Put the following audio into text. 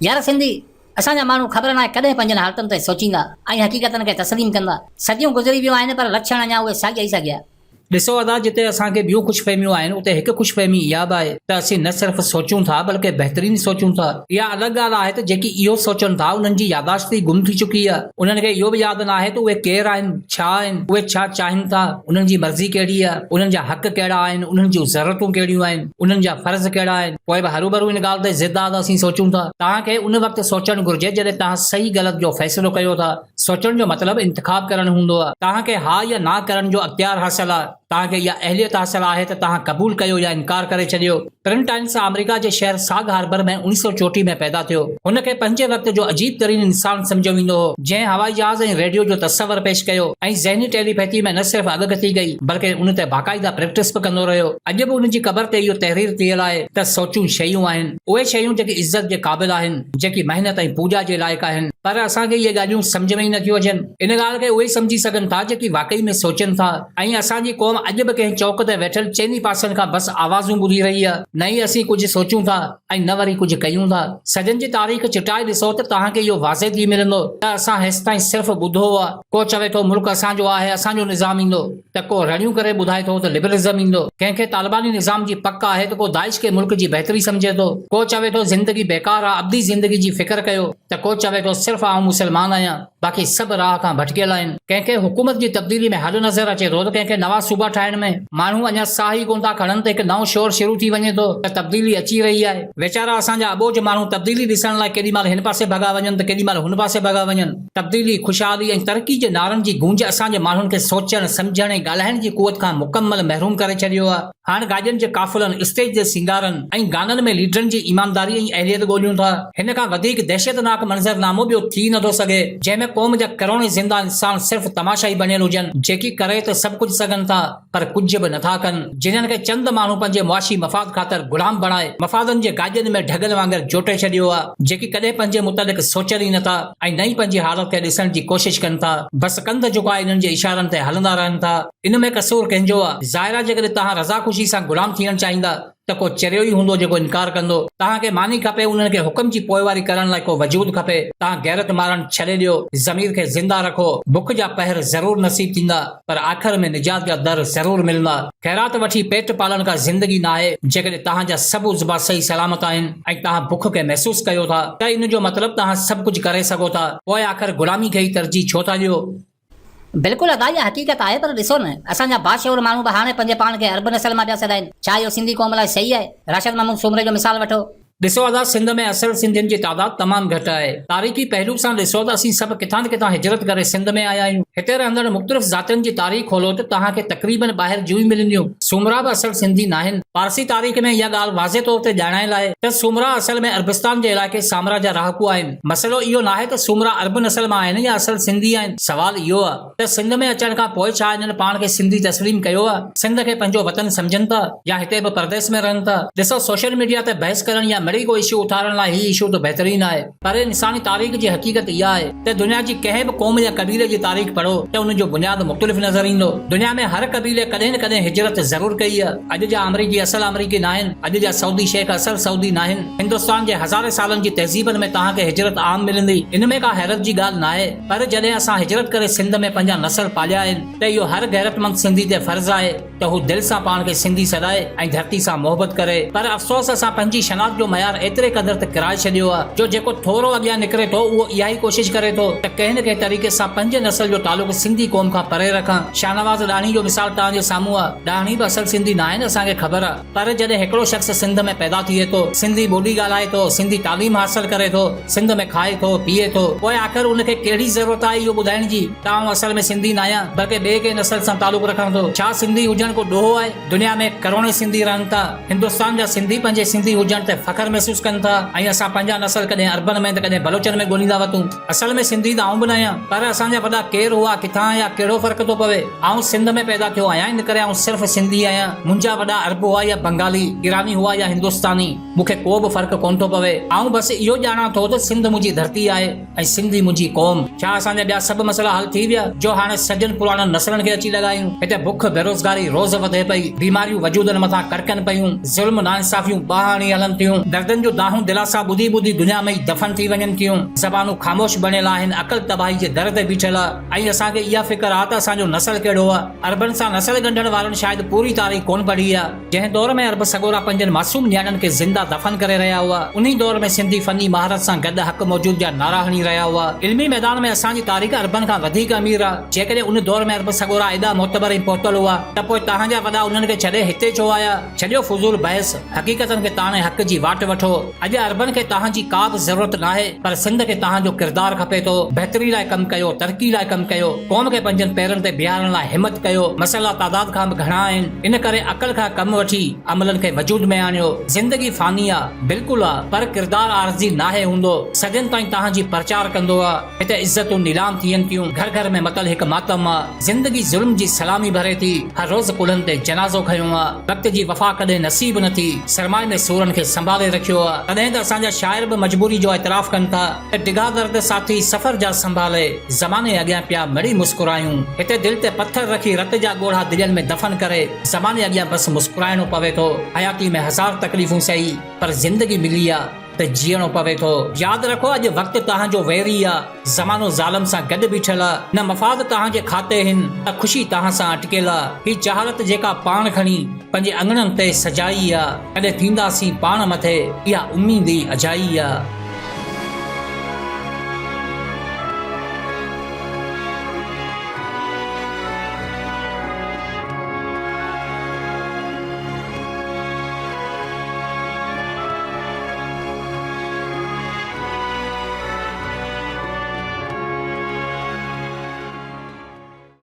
यार सिंधी असांजा माण्हू ख़बर नाहे कॾहिं पंहिंजनि हालतुनि ते सोचींदा ऐं हक़ीक़तनि खे तस्लीम कंदा। सदियूं गुज़री वियूं आहिनि पर लक्षण अञा उहे साॻिया ई साॻिया। ॾिसो अदा, जिते असांखे ॿियूं ख़ुशफ़हमियूं आहिनि उते हिकु ख़ुशफ़हमी इहा बि आहे त असीं न सिर्फ़ सोचूं था बल्कि बहितरीन सोचूं था। इहा अलॻि ॻाल्हि आहे त जेकी इहो सोचनि था उन्हनि जी यादाश्त ई गुम थी चुकी आहे। उन्हनि खे इहो बि यादि न आहे त उहे केरु आहिनि, छा आहिनि, उहे छा चाहिनि था, उन्हनि जी मर्ज़ी कहिड़ी आहे, उन्हनि जा हक़ कहिड़ा आहिनि, उन्हनि जूं ज़रूरतूं कहिड़ियूं आहिनि, उन्हनि जा फ़र्ज़ कहिड़ा आहिनि। पोइ बि हरूभरू इन ॻाल्हि ते ज़िद असीं सोचूं था। तव्हांखे उन वक़्तु सोचणु घुर्जे जॾहिं तव्हां सही ग़लति जो फ़ैसिलो कयो था। सोचण जो मतिलबु इंतिख़ाब करणु हूंदो आहे। तव्हांखे हा या ना करण जो अख़्तियार हासिल आहे। तव्हांखे इहा अहलियत हासिल आहे त तव्हां क़बूल कयो या इनकार करे छॾियो। प्रिंटाइन्स अमेरिका जे शहर साग हार्बर में 1934 में पैदा थियो। हुनखे पंहिंजे वक़्त जो अजीब तरीन इंसान सम्झो वेंदो हो, जंहिं हवाई जहाज़ ऐं रेडियो जो तस्वर पेश कयो ऐं ज़हनी टेलीपैथी में न सिर्फ़ अॻकथी कई बल्कि उन ते बाक़ाइदा प्रैक्टिस बि कंदो रहियो। अॼु बि उनजी क़बर ते इहो तहरीर थियल आहे त सोचूं शयूं आहिनि, उहे शयूं जेकी इज़त जे क़ाबिल आहिनि, जेकी मेहनत ऐं पूॼा जे लाइक़ आहिनि। पर असांखे इहे ॻाल्हियूं सम्झ में ई नथियूं अचनि। इन ॻाल्हि खे उहे सम्झी सघनि था जेकी वाक़ई में सोचनि था। ऐं असांजी क़ौम अॼु बि कंहिं चौक ते वेठल चइनी पासनि खां बसि आवाज़ूं ॿुधी रही आहे। न ई असीं कुझु सोचूं था ऐं न वरी कुझु कयूं था। सजन जी तारीख़ चिटाए ॾिसो त तव्हांखे इहो वाज़े थी मिलंदो त असां हेसि ताईं सिर्फ़ ॿुधो आहे। को चवे थो मुल्क असांजो आहे, असांजो निज़ाम ईंदो, त को रड़ियूं करे ॿुधाए थो त लिबरलिज़म ईंदो। कंहिंखे तालिबानी निज़ाम जी पक आहे त को दाइश खे मुल्क जी बहितरी सम्झे थो। को चवे थो ज़िंदगी बेकार आहे, अब्दी ज़िंदगी जी फ़िक्र कयो, त को चवे थो सिर्फ़ आउं मुसलमान आहियां, बाक़ी सभु राह खां भटकियल आहिनि। कंहिंखे हुकूमत जी तब्दीली में हल नज़र अचे थो त कंहिंखे नवां सूबा ठाहिण में। माण्हू अञा साह ई कोन था खणनि त हिकु नओं शोर शुरू थी वञे थो त तब्दीली अची रही आहे। वेचारा असांजा अबोज माण्हू तब्दीली ॾिसण लाइ केॾी महिल हिन पासे भॻा वञनि त केॾी महिल हुन पासे भॻा वञनि। तब्दीली, ख़ुशहाली ऐं तरक़ी जे नारनि जी गूंज असांजे माण्हुनि खे सोचण, सम्झण ऐं ॻाल्हाइण जी कुवत खां मुकमल महरूम करे छॾियो आहे। हाणे गाॾियुनि जे काफ़िलनि, स्टेज जे सिंगारनि ऐं गाननि में लीडरनि जी ईमानदारी ऐं अहलियत ॻोल्हियूं था। हिन खां वधीक दहशतनाक मंज़रनामो ॿियो थी नथो सघे, जंहिंमें क़ौम जा करोड़ें ज़िंदा इंसान सिर्फ़ तमाशा ई बणियल हुजनि, जेकी करे त सभु कुझु सघनि था पर कुझु बि नथा कनि। जिन्हनि खे चंद माण्हू पंहिंजे मुआशी मफ़ाद ख़ातिर गुलाम बणाए मफ़ादनि जे गाॾियुनि में ढगल वांगुरु जोटे छॾियो आहे, जेकी कॾहिं पंहिंजे मुतलिक़ सोचनि ई नथा ऐं न ई पंहिंजी हालत खे ॾिसण जी कोशिशि कनि था। बसि कंध झुकाए इन्हनि जे इशारनि ते हलंदा रहनि था। इन में कसूर कंहिंजो आहे? ज़ाहिर आहे जेकॾहिं तव्हां रज़ा ख़ुशी सां गुलाम थियणु चाहींदा त को चरियो ई हूंदो जेको इनकार कंदो। तव्हांखे मानी खपे, उन्हनि खे हुकम जी पोइवारी करण लाइ को वजूद खपे। तव्हां गैरत मारणु छॾे ॾियो, ज़मीर खे ज़िंदा रखो। बुख जा पहर ज़रूर नसीब थींदा पर आख़िर में निजात जा दर ज़रूर मिलंदा। ख़ैरात वठी पेट पालण का ज़िंदगी न आहे। जेकॾहिं तव्हांजा सभु उज़बा सही सलामत आहिनि ऐं तव्हां बुख खे महसूस कयो था त इन जो मतिलबु तव्हां सभु कुझु करे सघो था। पोइ आख़िर गुलामी खे ई तरजीह छो था ॾियो? बिल्कुलु अदा, इहा हक़ीक़त आहे। पर ॾिसो न, असांजा बाशऊर माण्हू बि हाणे पंहिंजे पाण खे अरब नसल मां पिया सॾाइनि। छा इहो सिंधी क़ौम लाइ सही आहे? राशिद महमूद सूमरे जो मिसाल वठो। ॾिसो अदा, सिंध में असल सिंधियुनि जी तादाद तमामु घटि आहे। तारीख़ी पहलू सां ॾिसो त असीं सभु किथां न किथां हिजरत करे सिंध में आया आहियूं। हिते रहंदड़ मुख़्तलिफ़ ज़ातियुनि जी तारीख़ खोलो त तव्हांखे तक़रीबन ॿाहिरि जूं ई मिलंदियूं। सूमरा बि असल सिंधी न आहिनि। पारसी तारीख़ में इहा ॻाल्हि वाज़े तौर ते ॼाणाइल आहे त सूमरा असल में अरबिस्तान जे इलाइक़े सामरा जा रहाकू आहिनि। मसइलो इहो न आहे त सूमरा अरब नसल मां आहिनि या असल सिंधी आहिनि। सवाल इहो आहे त सिंध में अचण खां पोइ छा इन्हनि पाण खे सिंधी तस्लीम कयो आहे? सिंध खे पंहिंजो वतन सम्झनि था या हिते बि परदेस में रहनि था? ॾिसो, सोशल मीडिया ते बहस करण या मिड़ी को इशू उथारण लाइ ही इशू त बहितरीन आहे, पर इंसानी तारीख़ जी हक़ीक़त इहा आहे त दुनिया जी कंहिं बि क़ौम या कबीले जी तारीख़ पढ़ो त उन जो बुनियाद मुख़्तलिफ़ नज़र ईंदो। दुनिया में हर कबीले कॾहिं न कॾहिं हिजरत ज़रूर कई आहे। अॼु जा अमरीकी असल अमरीकी न आहिनि। अॼु जा सऊदी शेख असल सऊदी न आहिनि। हिंदुस्तान जे हज़ारे सालनि जी तहज़ीबनि में तव्हांखे हिजरत आम मिलंदी। इन में का हैरत जी ॻाल्हि न आहे। पर जॾहिं असां हिजरत करे सिंध में पंहिंजा नसल पालिया आहिनि त इहो हर गैरतमंद सिंधी ते फ़र्ज़ आहे त हू दिलि सां पाण खे सिंधी सॾाए ऐं धरती सां मोहबत करे। पर अफ़सोस, असां पंहिंजी शनाख़त जो मयार एतिरे क़दर ते किराए छॾियो आहे जो जेको थोरो अॻियां निकिरे थो उहो इहा ई कोशिशि करे थो त कंहिं न कंहिं तरीक़े सां पंहिंजे नसल जो तालुक़ सिंधी क़ौम खां परे रखां। शाहनवाज़ ॾाणी जो मिसाल तव्हांजे साम्हूं आहे। ॾाणी बि असल सिंधी न आहिनि, असांखे ख़बर आहे। पर जॾहिं हिकिड़ो शख़्स सिंध में पैदा थिए थो, सिंधी ॿोली ॻाल्हाए थो, सिंधी तालीम हासिल करे थो, सिंध में खाए थो, पीए थो, पोइ आख़िर उनखे कहिड़ी ज़रूरत आहे इहो ॿुधाइण जी त आउं असल में सिंधी न आहियां बल्कि ॿिए कंहिं नसल सां तालुक़ रखां थो? छा सिंधी हुजण को ॾोहो आहे? दुनिया में करोड़े सिंधी रहनि था। हिंदुस्तान जा सिंधी पंहिंजे सिंधी हुजण ते फ़ख्र महसूस कनि था ऐं असां पंहिंजा नसल कॾहिं अरबन में त कॾहिं बलोचन में ॻोल्हींदा वतूं। असल में सिंधी त आउं बि न आहियां, पर असांजा वॾा केरु हुआ, किथां आया, कहिड़ो फ़र्क़ु थो पवे? आउं सिंध में पैदा थियो आहियां, इन करे आउं सिर्फ़ सिंधी आहियां। मुंहिंजा वॾा अरब हुआ या बंगाली, ईरानी हुआ या हिंदुस्तानी, मूंखे को बि फ़र्क़ु कोन थो पवे। आउं बसि इहो ॼाणा थो त सिंध मुंहिंजी धरती आहे ऐं सिंधी मुंहिंजी क़ौम। छा असांजा ॿिया सभु मसइला हल थी विया जो हाणे सजन पुराणनि नसलनि खे अची लॻायूं? हिते बुख, बेरोज़गारी, रोज़ वधे पई, बीमारियूं वजूदनि मथां कड़कनि पयूं, ज़ुल्म नाइंसाफ़ियूं बहाणी हलनि थियूं, दर्दनि जो दाहूं दिलासा ॿुधी ॿुधी दुनिया में ई दफ़न थी वञनि थियूं, ज़बानूं ख़ामोश बणियल आहिनि, अक़ल तबाही जे दर ते बीठल आहे। ऐं असांखे इहा फ़िक्र आहे त असांजो नस्ल कहिड़ो आहे। अरबनि सां नस्ल ॻंढण वारनि शायदि पूरी तारीख़ कोन पढ़ी आहे। जंहिं दौर में अरब सॻोरा पंजनि मासूम नियाणनि खे ज़िंदा दफ़न करे रहिया हुआ, उन्ही दौर में सिंधी फनी महारत सां गॾु हक़ मौजूद जा नारा हणी रहिया हुआ। इल्मी मैदान में असांजी तारीख़ अरबनि खां वधीक अमीर आहे। जेकॾहिं उन दौर में अरब सॻोरा एॾा मोतबर ऐं पहुतल हुआ त पोइ तव्हांजा वॾा उन्हनि खे छॾे हिते छो आया? छॾियो फुज़ूल बहस, हक़ीक़तनि खे ताणे हक़ जी वाट वठो। अॼु अरबनि खे तव्हांजी का बि ज़रूरत नाहे, पर सिंध खे तव्हांजो किरदारु खपे थो। बहितरी लाइ कमु कयो, तरक़ी लाइ कमु कयो, क़ौम खे पंजनि पेरनि ते बीहारण लाइ हिमत कयो। मसइला तादाद खां बि घणा आहिनि, इन करे अक़ल खां कमु वठी अमलनि खे वजूद में आणियो। ज़िंदगी फ़ानी आहे, बिल्कुलु आहे, पर किरदारु आरज़ी नाहे हूंदो। सदियुनि ताईं तव्हांजी प्रचार कंदो आहे। हिते इज़तूं नीलाम थियनि थियूं, घर घर में मतल हिकु मातम आहे। ज़िंदगी ज़ुल्म जी सलामी भरे थी, हर रोज़ कुल्हनि ते जनाज़ो खयो आहे। वक़्त जी वफ़ा कॾहिं नसीब न थी, सरमाए ने सूरनि खे संभाले रखियो आहे। तॾहिं त असांजा शाइर बि मजबूरी जो एतराफ़ कनि था त डिघा दर्द साथी सफ़र जा संभाले, ज़माने अॻियां पिया मड़ी मुस्कुरायूं। हिते दिलि ते पत्थर रखी रत जा ॻोढ़ा दिलनि में दफ़न करे, ज़माने अॻियां बसि मुस्कुराइणो पवे थो। हयाती में हज़ार तकलीफ़ूं सही, पर ज़िंदगी मिली आहे त जीअणो पवे थो। यादि रखो, अॼु वक़्तु तव्हांजो वैरी आहे। ज़मानो ज़ालिम सां गॾु बीठल आहे। न मफ़ाद तव्हांजे खाते आहिनि, न ख़ुशी तव्हां सां अटकियल आहे। ही चाहत जेका पाण खणी पंहिंजे अंगणनि ते सजाई आहे, कॾहिं थींदासीं पाण मथे, इहा उम्मीद ई अजाई आहे।